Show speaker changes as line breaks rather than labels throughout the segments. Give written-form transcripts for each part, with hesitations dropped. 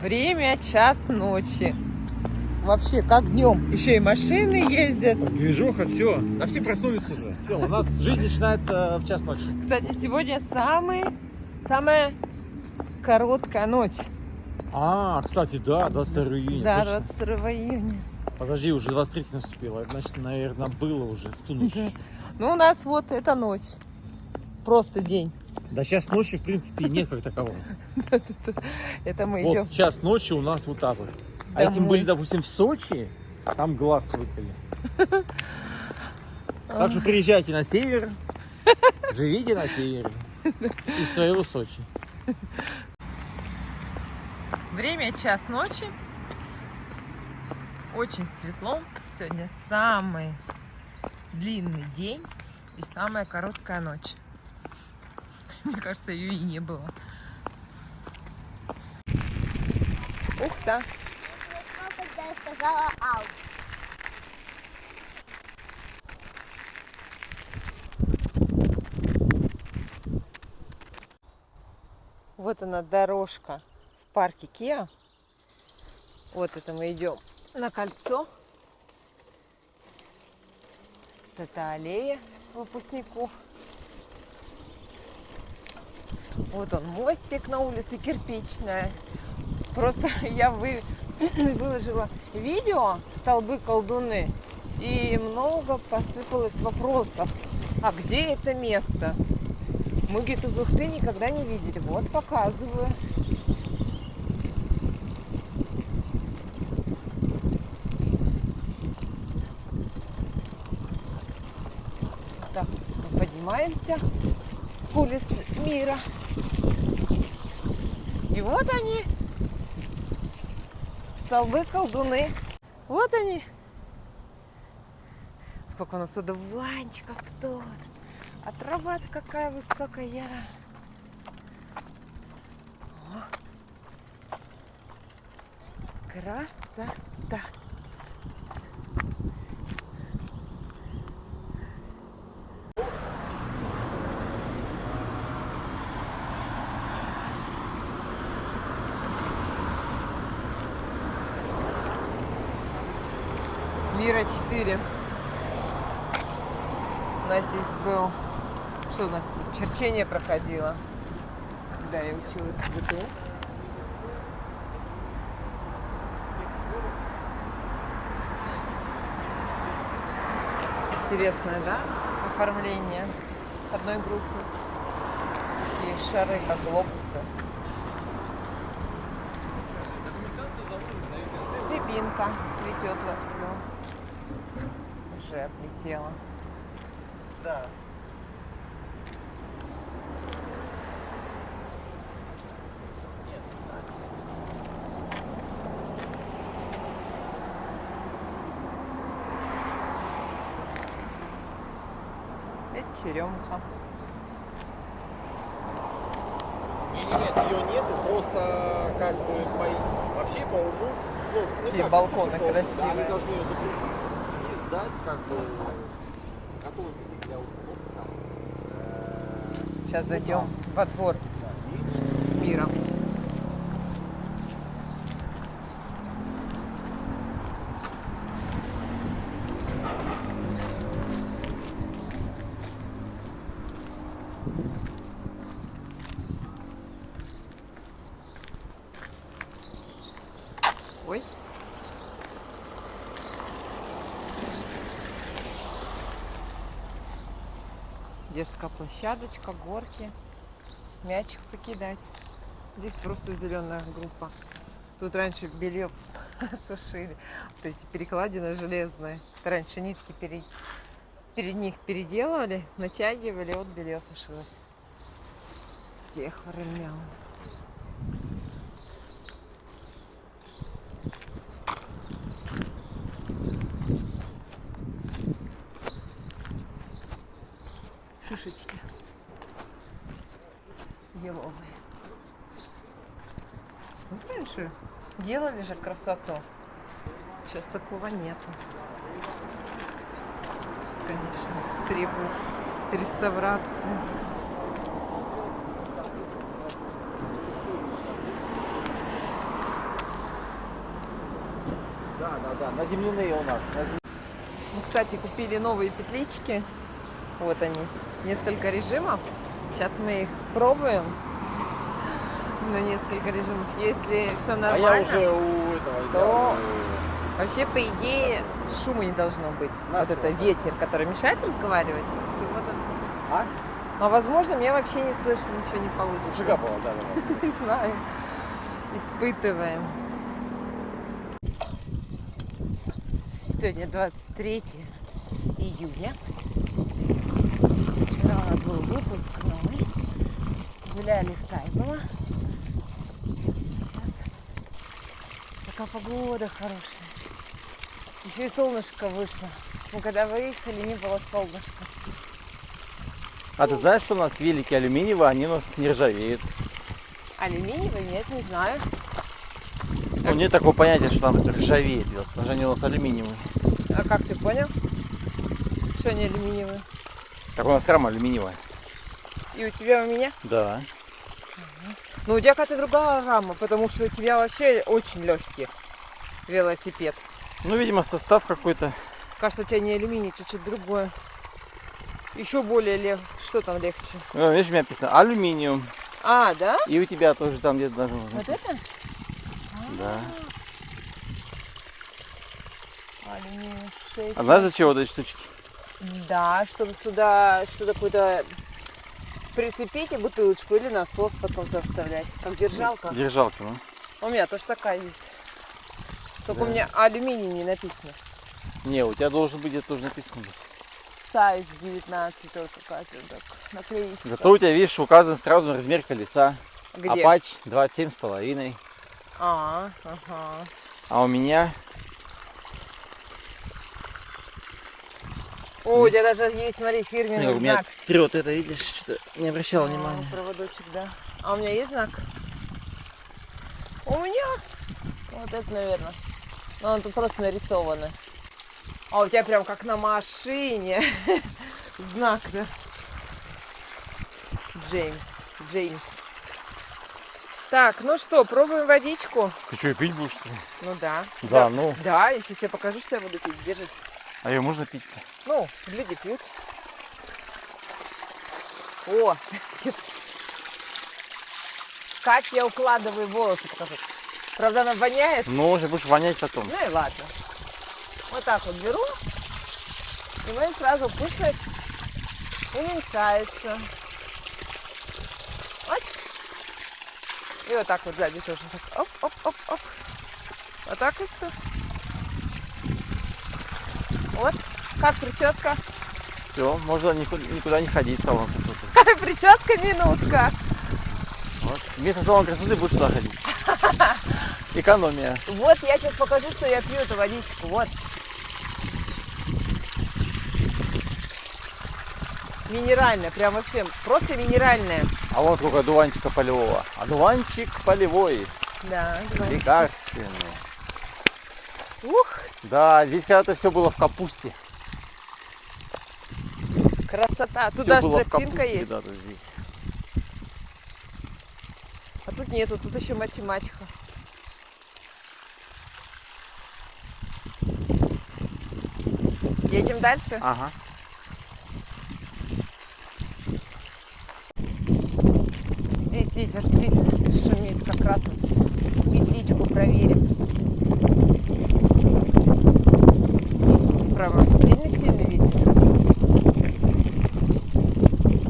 Время час ночи. Вообще как днем. Еще и машины ездят.
Движуха, все. Да все проснулись уже. Все, у нас жизнь начинается в час ночи.
Кстати, сегодня самая короткая ночь.
Кстати, да, 22 июня.
Да,
точно.
22 июня.
Подожди, уже 23 наступило. Это, значит, наверное, было уже в ту ночь.
Ну, у нас вот эта ночь. Просто день.
Да сейчас ночи, в принципе, нет как такового.
Это мы идем.
Вот час ночи у нас вот так вот. А если мы были, допустим, в Сочи, там глаз выколи. Так что приезжайте на север, живите на севере из своего Сочи.
Время час ночи. Очень светло. Сегодня самый длинный день и самая короткая ночь. Мне кажется, ее и не было. Ух-та!
Когда я сказала аут.
Вот она, дорожка в парке Киа. Вот это мы идем на кольцо. Вот это аллея выпускников. Вот он, мостик на улице кирпичная. Просто я выложила видео «Столбы-колдуны», и много посыпалось вопросов. А где это место? Мы, говорит, из Ухты никогда не видели. Вот, показываю. Так, мы поднимаемся к улице Мира. И вот они, столбы-колдуны. Вот они. Сколько у нас одуванчиков тут. А трава-то какая высокая. О, красота. Мира 4. У нас здесь был... Что у нас тут? Черчение проходило, когда я училась в ГТУ. Интересное, да? Оформление одной группы. Такие шары, как глобусы. Рябинка цветет вовсю. Уже облетела.
Да.
Это черемуха.
Нет, ее нету, просто как бы вообще по углу,
Такие
как,
балконы
по углу,
красивые.
да, они должны ее закрутить и сдать как бы готовый для услуг там.
Сейчас зайдем во двор Мира. Ой. Детская площадочка, горки, мячик покидать. Здесь просто зеленая группа. Тут раньше белье сушили. Вот эти перекладины железные. Раньше нитки перед них переделывали, натягивали, вот белье сушилось. С тех времен. Шишечки еловые. Ну, раньше делали же красоту. Сейчас такого нету. Конечно, требует реставрации.
Да, на земляные у нас.
Мы, кстати, купили новые петлички. Вот они. Несколько режимов. Сейчас мы их пробуем. На несколько режимов. Если все
А
нормально,
я уже у этого взял.
то вообще, по идее, шума не должно быть. Вот
Нашего,
это
да.
ветер, который мешает разговаривать. Вот он.
А?
А возможно, мне вообще не слышно, ничего не получится.
Шигапова, да, да.
Не знаю. Испытываем. Сегодня 23 июня. Вчера у нас был выпускной. Гуляли в Тайбово. Сейчас такая погода хорошая. Еще и солнышко вышло. Мы когда выехали, не было солнышка.
А ты знаешь, что у нас велики алюминиевые, они у нас не ржавеют?
Алюминиевый? Нет, не знаю.
Ну, нет такого понятия, что там это ржавеет. Даже они у нас алюминиевые.
А как ты понял, что они алюминиевые?
Так у нас рама алюминиевая.
И у тебя, у меня?
Да.
Ну, у тебя какая-то другая рама, потому что у тебя вообще очень легкий велосипед.
Ну, видимо, состав какой-то.
Кажется, у тебя не алюминий, чуть-чуть другое. Еще более легче. Что там легче?
Ну, видишь, у меня написано алюминиум.
А, да?
И у тебя тоже там где-то должно быть.
Вот это?
Да.
Алюминий 6.
А знаешь, зачем вот эти штучки?
Да, чтобы сюда что-то какое-то прицепить и бутылочку или насос потом туда вставлять. Как держалка.
Держалка, ну.
У меня тоже такая есть. Только
Да.
у меня алюминий не написано.
Не, у тебя должен быть, где-то тоже написано быть.
Сайз 19 только какая-то так, наклеечка.
Зато у тебя, видишь, указан сразу размер колеса.
Где?
Апач 27,5.
Ага.
А у меня
О, у тебя даже есть, смотри, фирменный
у меня
знак.
трет это, видишь, что-то не обращал внимания.
Проводочек, да. А у меня есть знак? У меня? Вот это, наверное. Но он тут просто нарисовано. А у тебя прям как на машине. Знак, да? Джеймс. Так, ну что, пробуем водичку?
Ты что, пить будешь, что ли?
Ну да.
Да, ну.
Да, я сейчас тебе покажу, что я буду пить. Держи.
А ее можно пить-то?
Ну, люди пьют. О, как я укладываю волосы, покажу. Правда, она воняет.
Ну, уже будешь вонять потом.
Ну и ладно. Вот так вот беру. И мы сразу пышность уменьшается. Вот. И вот так вот сзади тоже. Так. Оп. Вот так вот все. Вот. Как прическа?
Все, можно никуда не ходить в салон красоты.
Прическа минутка.
Вот. Вместо салона красоты будешь туда ходить. Экономия.
Вот я сейчас покажу, что я пью эту водичку. Вот. Минеральная, прям вообще просто минеральная.
А вон сколько одуванчика полевого. Одуванчик полевой.
Да.
Лекарственный.
Ух,
Да, здесь когда-то все было в капусте.
красота. Тут
Всё
даже
было в
тропинка
капусте
есть.
когда-то здесь.
А тут нету, тут еще математика. Едем дальше?
Ага.
Здесь ветер сильно шумит, как раз вот петличку проверим. Здесь прямо сильный ветер.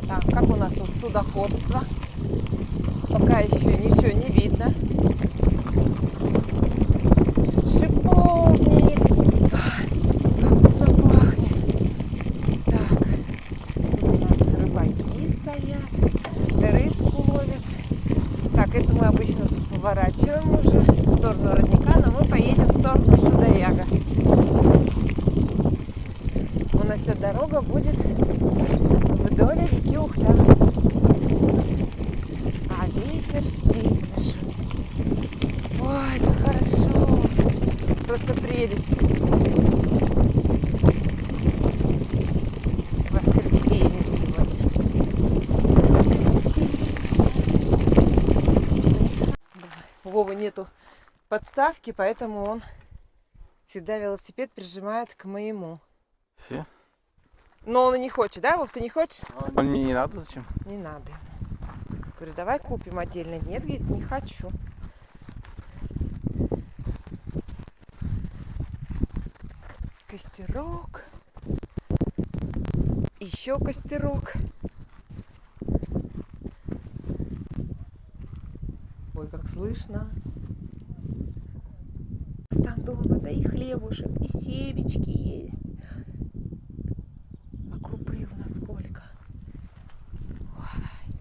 Так, как у нас тут судоходство? Пока еще ничего не видно. Шиповник. Ай, как вкусно пахнет. Так, тут у нас рыбаки стоят, рыбку ловят. Так, это мы обычно поворачиваем уже в сторону родника, но мы поедем в сторону Шудояга. У нас вся дорога будет вдоль реки Ухта. А ветер сильно шумит. Ой, как хорошо. Просто прелесть. Воскресенье сегодня. У Вовы нету подставки, поэтому он всегда велосипед прижимает к моему.
Все.
Но он и не хочет, да, Вов, ты не хочешь?
А мне не надо, зачем?
Не надо. Говорю, давай купим отдельно. Нет, говорит, не хочу. Костерок. Еще костерок. Ой, как слышно. Там дома, да и хлебушек, и семечки есть. А крупы у нас сколько? Ой.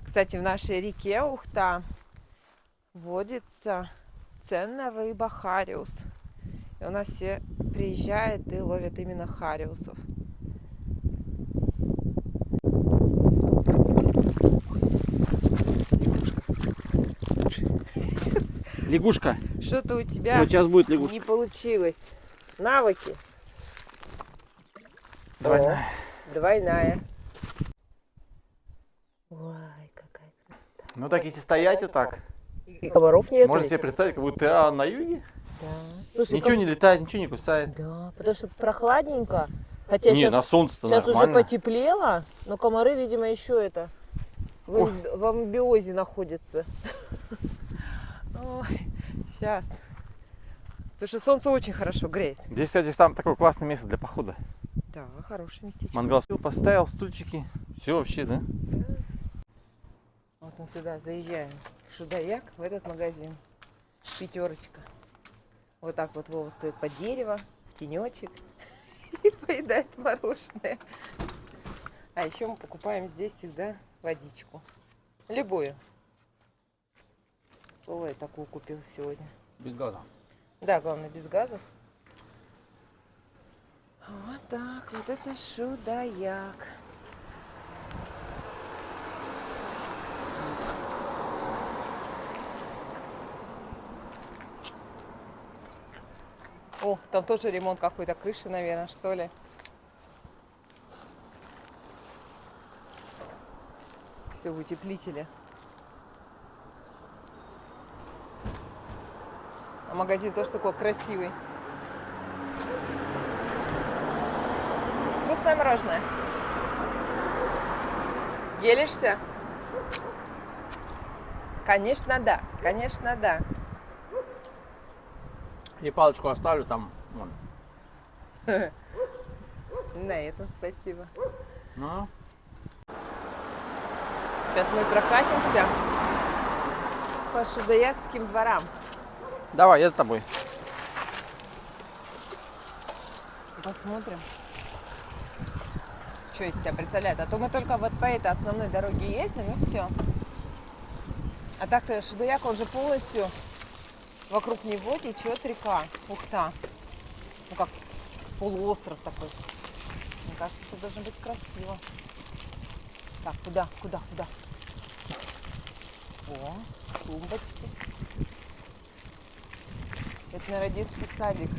Кстати, в нашей реке Ухта водится ценная рыба хариус. И у нас все приезжают и ловят именно хариусов.
Лягушка.
Что-то у тебя
Вот сейчас будет лягушка.
не получилось. Навыки.
Двойная.
О, двойная. Ой, какая красота.
Ну так, если стоять вот так,
И комаров нет.
можно себе представить, как будто на юге.
Да. Слушай,
Ничего не летает, ничего не кусает.
Да, потому что прохладненько. Хотя
Не,
сейчас,
на солнце-то
сейчас уже
нормально.
потеплело, но комары, видимо, еще это в амбиозе находятся. Ой, сейчас. Слушай, солнце очень хорошо греет.
Здесь, кстати, сам такое классное место для похода.
Да, хорошее местечко.
Мангал поставил, стульчики. Все вообще, да?
Вот мы сюда заезжаем в Шудаяк, в этот магазин. Пятерочка. Вот так вот Вова стоит под дерево, в тенечек и поедает мороженое. А еще мы покупаем здесь всегда водичку. Любую. Вова я такую купил сегодня.
Без газа.
Да, главное без газов. Вот так, вот это Шудаяк. О, там тоже ремонт какой-то крыши, наверное, что ли. Все в утеплителе. А магазин тоже такой красивый. Вкусное мороженое. Делишься? Конечно, да. Конечно, да.
И палочку оставлю там. Вон.
На этом спасибо.
Ну,
Сейчас мы прокатимся по Шудаякским дворам.
давай, я за тобой.
Посмотрим, что из себя представляет. А то мы только вот по этой основной дороге ездим, и все. А так-то Шудаяк, он же полностью вокруг него течет река Ухта. Ну как полуостров такой. Мне кажется, это должно быть красиво. Так, куда? О, клумбочки. Это, наверное, детский садик.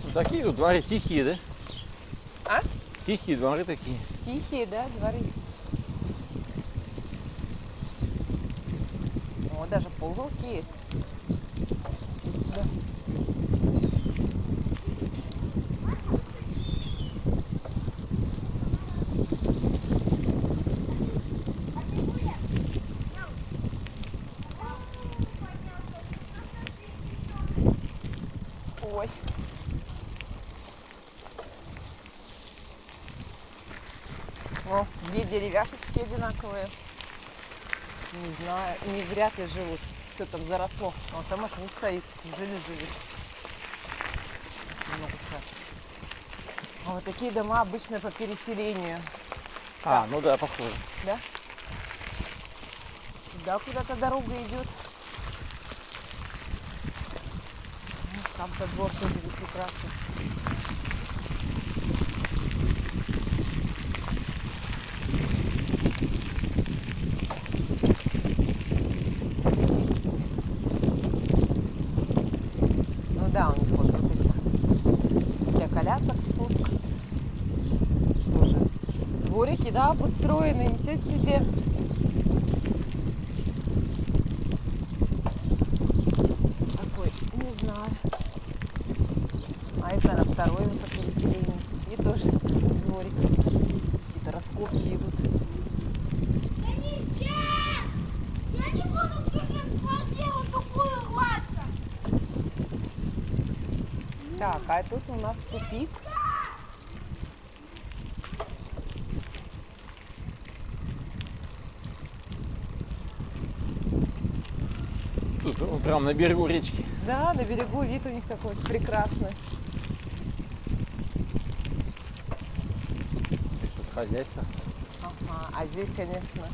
Ну, такие тут дворы тихие, да?
А?
Тихие дворы такие.
Тихие, да, дворы. О, даже ползунки есть. Чуть сюда. Ой. О, две деревяшечки одинаковые. Не знаю, не вряд ли живут. Все там заросло. А там машина стоит. Неужели живет? Не могу сказать. А вот такие дома обычно по переселению.
А, ну да, похоже.
Да? Туда куда-то дорога идет. Ну, там-то двор тоже висит красный. домики, да, обустроены, ничего себе. Такой, не знаю. А это, наверное, второе вот такое поселение. И тоже дворик. Какие-то раскопки идут.
Да нельзя! Я не буду в чужую квартиру такую рваться!
Так, а тут у нас тупик.
Тут ну, прям на берегу речки.
Да, на берегу вид у них такой прекрасный.
Здесь вот хозяйство.
Ага, а здесь, конечно,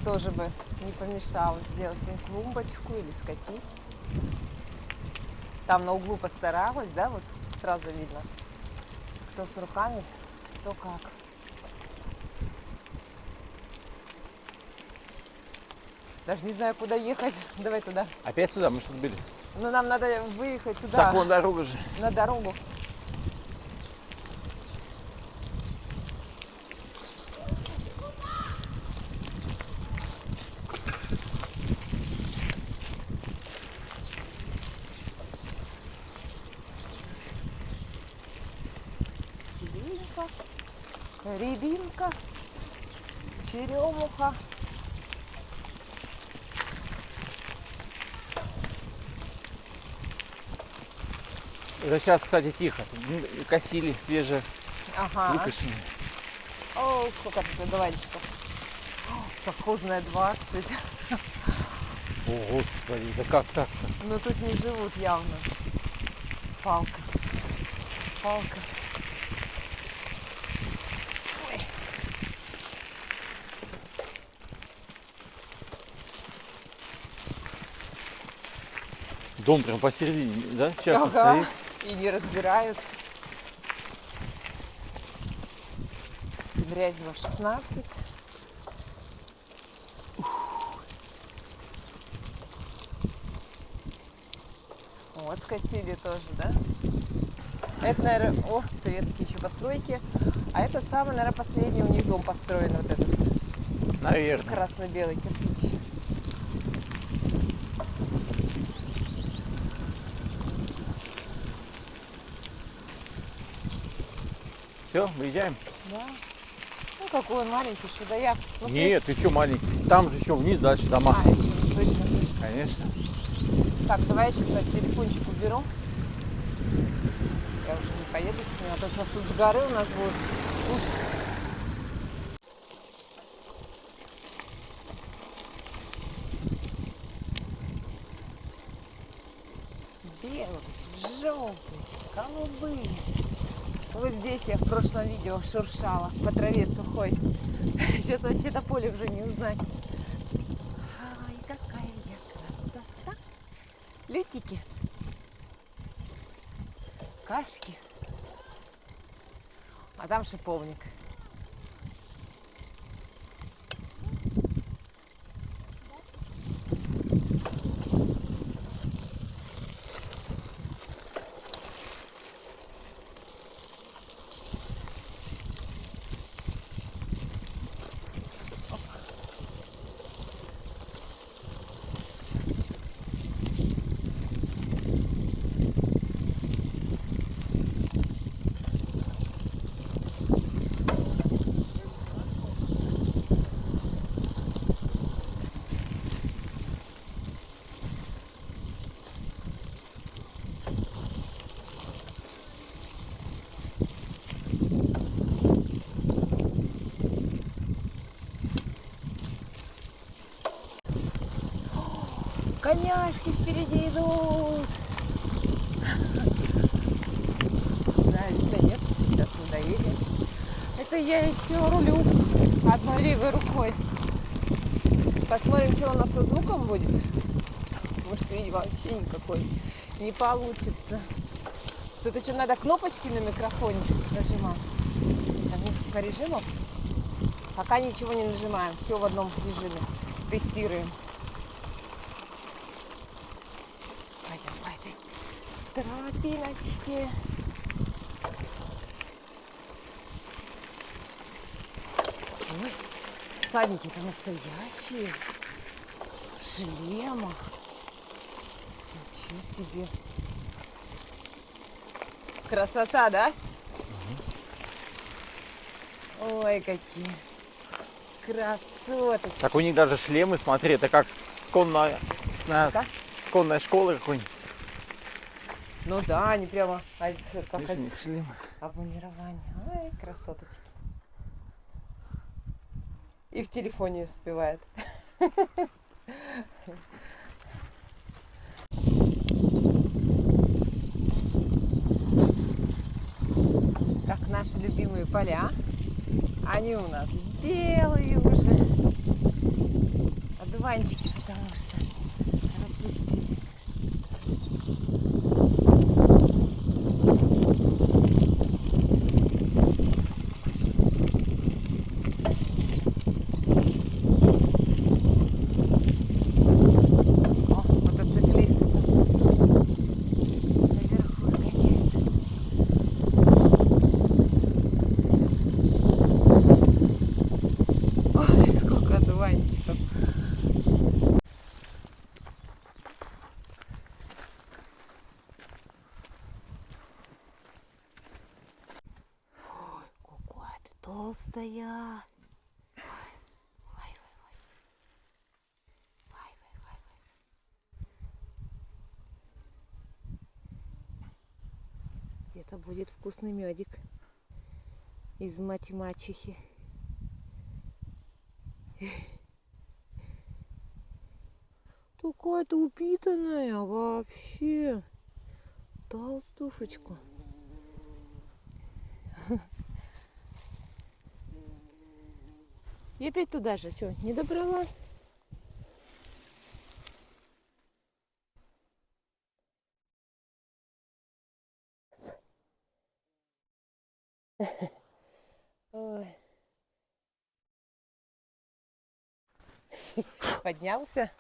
тоже бы не помешало сделать им клумбочку или скосить. Там на углу постаралась, да, вот сразу видно, кто с руками, кто как. Даже не знаю, куда ехать. Давай туда.
Опять сюда мы что-то были.
Но нам надо выехать туда,
Так, вон дорога же.
на дорогу. Сиренька, рябинка, черемуха.
Это сейчас, кстати, тихо. Косили свежие,
Ага.
выкошенные.
О, сколько тут одуванчиков. Совхозная 20.
О, господи, да как так-то?
Но тут не живут явно. Палка. Палка. Ой.
Дом прям посередине, да? Часто
Ага.
стоит.
И не разбирают. Тимирязева 16. Вот скосили тоже, да? Это, наверное, о, советские еще постройки. А это самый, наверное, последний у них дом построен, вот этот
Наверное.
красно-белый кирпич.
Все, выезжаем?
Да. Ну, какой он маленький, что да я. Ну,
Нет, ты что маленький? Там же еще вниз, дальше дома.
А, это точно, точно.
Конечно.
Так, давай я сейчас телефончик уберу. Я уже не поеду с ним, а то сейчас тут с горы у нас будет спуск. Белый, желтый, голубые. Вот здесь я в прошлом видео шуршала по траве сухой. Сейчас вообще это поле уже не узнать. Ай, какая я красота. Лютики. Кашки. А там шиповник. Коняшки впереди идут. Да, нет, сейчас мы доедем. Это я еще рулю одной левой рукой. Посмотрим, что у нас со звуком будет. Может, видимо, вообще никакой не получится. Тут еще надо кнопочки на микрофоне нажимать. Там несколько режимов. Пока ничего не нажимаем, все в одном режиме. Тестируем. Пойдем по этой тропиночке. Всадники-то настоящие. В шлемах. Ничего себе. Красота, да? Ой, какие красоточки.
Так у них даже шлемы, смотри, это как конная школа какой-нибудь.
Ну да, они прямо как
Видишь, у них шлемы.
обмундирование. Ай, красоточки. И в телефоне успевает. Как наши любимые поля. Они у нас белые уже. Одуванчики, потому что распустились. О, мотоциклист наверху гоняет. Ой, сколько одуванчиков. Ой, какая ты толстая. Ой, ой, ой. Ой, ой, ой, ой. Где-то будет вкусный медик из мать-мачехи. Такая-то упитанная вообще. Толстушечка. И опять туда же. Что, не добрала? Ой. Поднялся?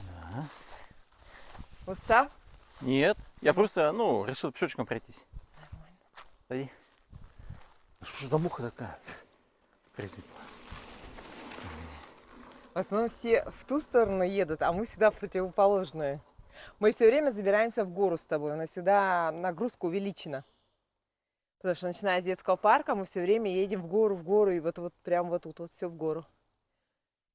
Да.
Устал?
Нет, я просто, решил пешочком пройтись. Стой. Что ж за муха такая? Прилипла.
В основном все в ту сторону едут, а мы всегда в противоположную. Мы все время забираемся в гору с тобой. У нас всегда нагрузка увеличена. Потому что начиная с детского парка, мы все время едем в гору, и вот прям вот тут вот все в гору.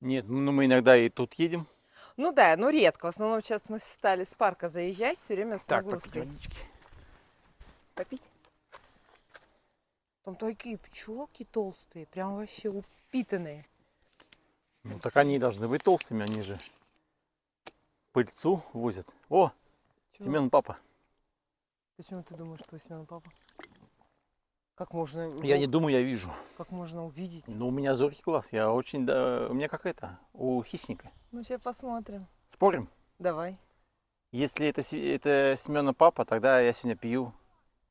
Нет, мы иногда и тут едем.
Ну да, но редко. В основном сейчас мы стали с парка заезжать все время с
Так, попить
нагрузкой.
водички.
Попить? Там такие пчелки толстые, прям вообще упитанные.
Ну так они и должны быть толстыми, они же пыльцу возят. О,
Чего?
Семен папа.
Почему ты думаешь, что Семен папа? Как можно?
Я не думаю, я вижу.
Как можно увидеть?
Но у меня зоркий глаз. Я очень, у меня как это, у хищника.
Ну сейчас посмотрим.
Спорим?
Давай.
Если это Семена папа, тогда я сегодня пью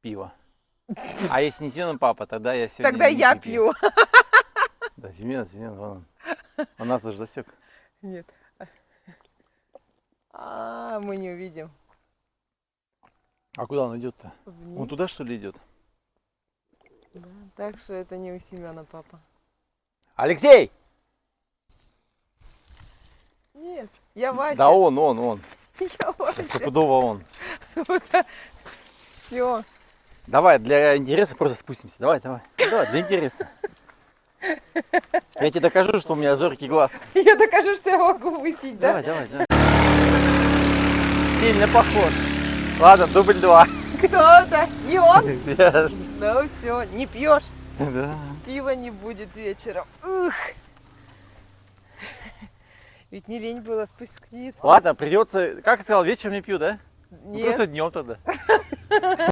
пиво. А если не Семена папа, тогда я сегодня
Тогда
не
я пью.
Да, Семен, вон он нас уже засек.
Нет. А, мы не увидим.
А куда он идет-то?
Вниз.
Он туда что ли идет?
Да, так что это не у Семена папа.
Алексей!
Нет, я Вася.
Да он.
Я Вася.
Стопудово он.
Все.
Давай, для интереса просто спустимся. Давай, для интереса. Я тебе докажу, что у меня зоркий глаз.
Я докажу, что я могу выпить, да?
Давай. Сильно похож. Ладно, дубль 2.
Кто-то. И он?
Да.
Ну все, не пьешь.
Да.
Пива не будет вечером. Ух. Ведь не лень было спуститься.
Ладно, придется, как сказал, вечером не пью, да? Ну,
Нет,
придется днем тогда.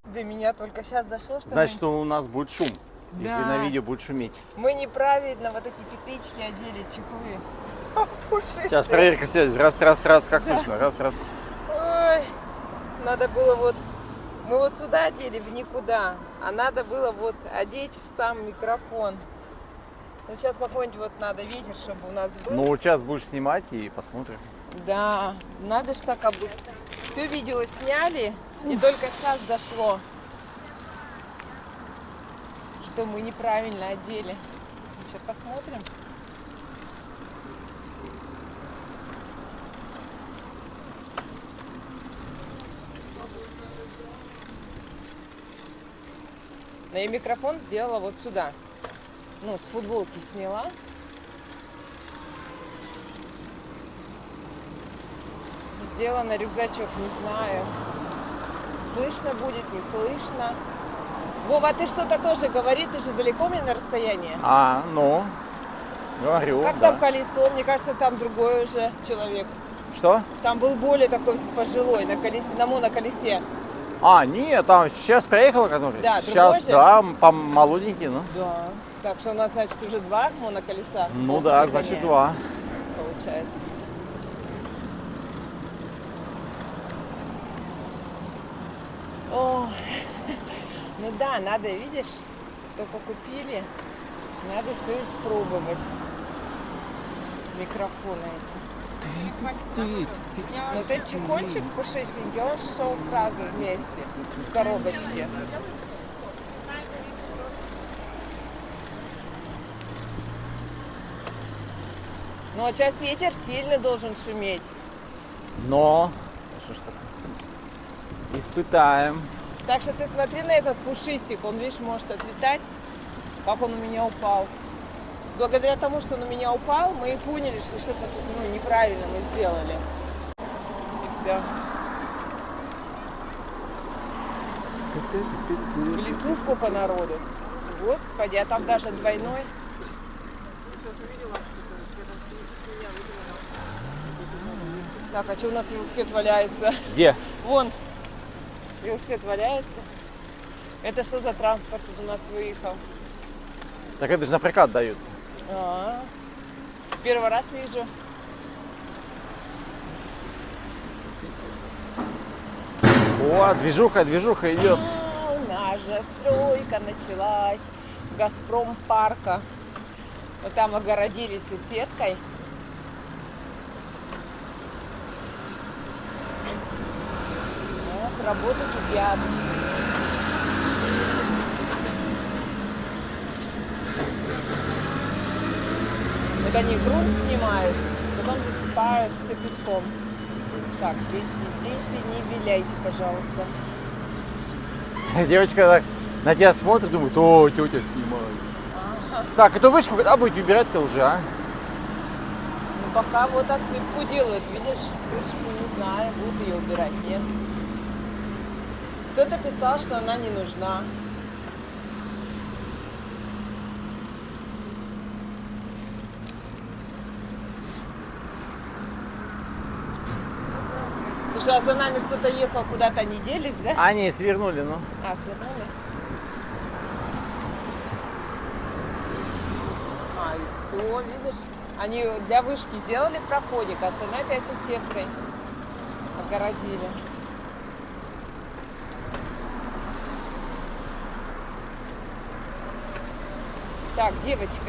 до меня только сейчас дошло, что
Значит, у нас будет шум, если
Да.
на видео будет шуметь.
мы неправильно вот эти пятычки одели, чехлы. Пушистые.
Сейчас проверка связи. Раз, как слышно? Раз.
Ой, надо было вот, мы вот сюда одели в никуда, а надо было вот одеть в сам микрофон. Ну сейчас какой-нибудь вот надо ветер, чтобы у нас был.
Ну, сейчас будешь снимать и посмотрим.
Да, надо ж так все видео сняли, и только сейчас дошло, что мы неправильно одели. Сейчас посмотрим. Но я микрофон сделала вот сюда. Ну, с футболки сняла. Сделала рюкзачок, не знаю. Слышно будет, не слышно. Вова, ты что-то тоже говори, ты же далеко мне на расстоянии.
Ну, говорю,
Как
да.
там колесо? Мне кажется, там другой уже человек.
Что?
Там был более такой пожилой на колесе, на моноколесе.
Нет, там сейчас приехал который.
Да,
сейчас,
другой же?
да, молоденький, ну.
Да. Так что у нас, значит, уже 2 моноколеса.
Ну
Вот
да,
уже
значит
гоняем,
2.
Получается. О, ну да, надо, видишь, только купили, надо все испробовать. Микрофоны эти. Ну этот чехольчик пушистенький, он шел сразу вместе в коробочке. Ну а сейчас ветер сильно должен шуметь.
Но, что ж такое? Испытаем.
Так что ты смотри на этот пушистик, он, видишь, может отлетать, как он у меня упал. Благодаря тому, что он у меня упал, мы и поняли, что что-то тут неправильно мы сделали. И все. В лесу сколько народу. Господи, а там даже двойной. Так, а что у нас велосипед валяется?
Где?
Вон, велосипед валяется. Это что за транспорт тут у нас выехал?
Так это же на прокат дается.
Первый раз вижу.
О, движуха идет.
Наша стройка началась. Газпром парка. Вот там огородили всю сеткой. Вот, работы кипят. Вот они грунт снимают, потом засыпают все песком. Так, дети, не виляйте, пожалуйста.
Девочка так на тебя смотрит, думает, о, тетя снимает.
Ага.
Так, эту вышку когда будете убирать-то уже, а?
Ну, пока вот отсыпку делают, видишь? Вышку не знаю, будут ее убирать, нет. Кто-то писал, что она не нужна. Слушай, а за нами кто-то ехал, куда-то они делись, да?
Они свернули, ну.
А, свернули? А, и все, видишь? Они для вышки сделали проходик, а остальное опять у сеткой огородили. Так, девочка,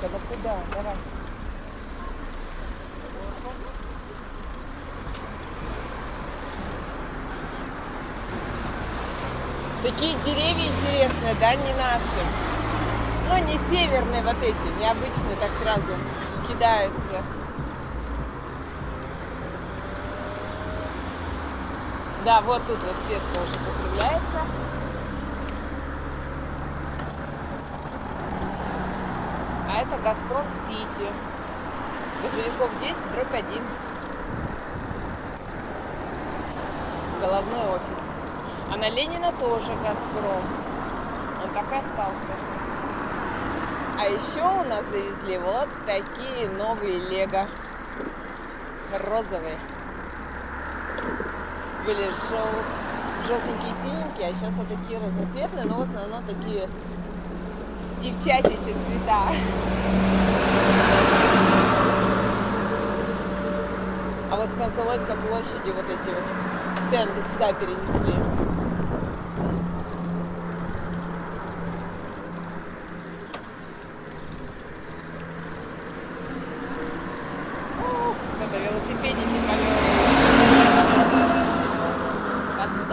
ну куда? Давай. Такие деревья интересные, да, не наши. Ну, не северные вот эти, необычные, так сразу кидаются. Да, вот тут вот сетка уже закругляется. А это Газпром Сити. Газовиков 10/1. Головной офис. А на Ленина тоже Газпром. Он так и остался. А еще у нас завезли вот такие новые лего. Розовые. Были желтенькие и синенькие, а сейчас вот такие разноцветные, но в основном такие девчачьи цвета. А вот с Комсомольской площади вот эти вот стенды сюда перенесли. Кто-то велосипедники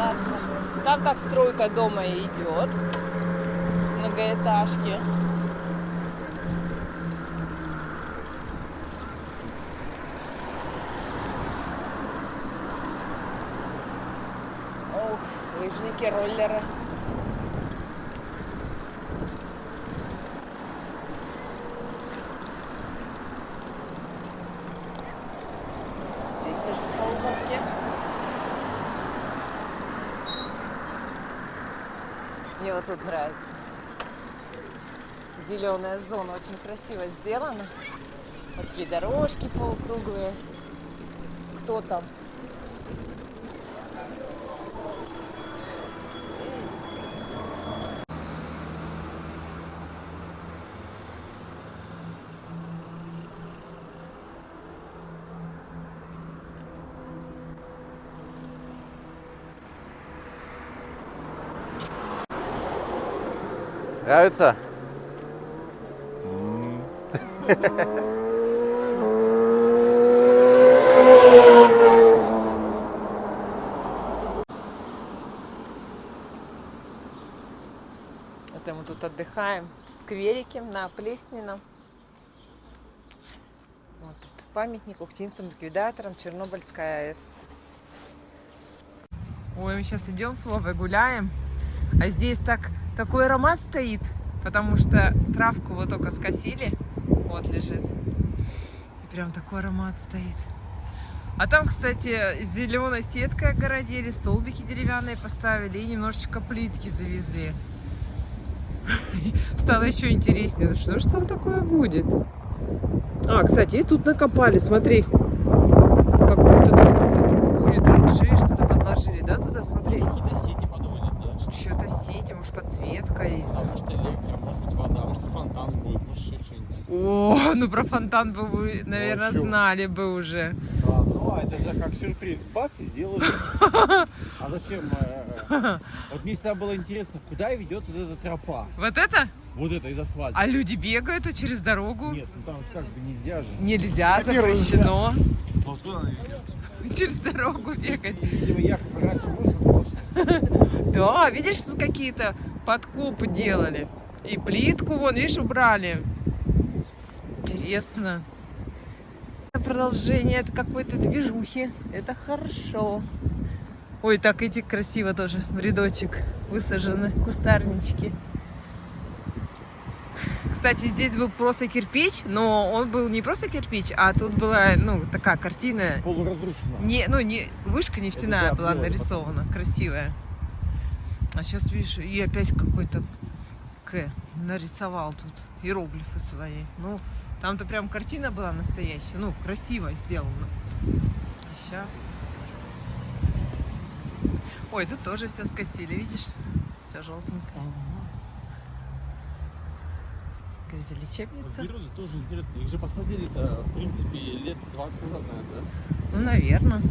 кататься. Там так стройка дома и идет. Многоэтажки. Ох, лыжники, роллеры. Мне вот тут нравится. Зеленая зона очень красиво сделана. Вот такие дорожки полукруглые. Кто там?
Нравится?
Это мы тут отдыхаем в скверике на Плеснином. Вот тут памятник ухтинцам-ликвидаторам Чернобыльская АЭС. Ой, мы сейчас идем с Вовой гуляем, а здесь такой аромат стоит, потому что травку вот только скосили, вот лежит, и прям такой аромат стоит. А там, кстати, зеленой сеткой огородили, столбики деревянные поставили и немножечко плитки завезли. Стало еще интереснее, что ж там такое будет. А, кстати, и тут накопали, смотри, как будто такую траншеи что-то подложили, да, туда, смотри.
Какие-то сети подводят, да?
Что-то сети, может, подсветка и...
Потому что электро, может быть вода, может фонтан будет, может еще что-нибудь.
О, ну про фонтан бы вы, наверное,
Ну, а чё?
знали бы уже.
Ну, это же как сюрприз. Бац, и сделали. А зачем? Вот мне всегда было интересно, куда ведет вот эта тропа?
Вот это?
Вот это из асфальта.
А люди бегают и через дорогу?
Нет, ну там же как бы нельзя же.
Нельзя,
Во-первых,
запрещено.
Вот куда она ведет?
Через дорогу бегать.
Видимо, якобы раньше можно было.
Да, видишь, тут какие-то подкопы делали. И плитку, вон, видишь, убрали. Интересно. Продолжение это какой-то движухи. Это хорошо. Ой, так эти красиво тоже в рядочек высажены кустарнички. Кстати, здесь был просто кирпич, но он был не просто кирпич, а тут была, ну, такая картина.
Полуразрушена.
Не вышка нефтяная
Это
была
обделали
нарисована, красивая. А сейчас, видишь, и опять какой-то нарисовал тут иероглифы свои. Ну, там-то прям картина была настоящая, ну, красиво сделана. А сейчас... Ой, тут тоже все скосили, видишь? Все желтенькое. Грязелечебница.
Березы тоже интересно. Их же посадили-то, в принципе, лет 20 назад, наверное, да?
Ну, наверное.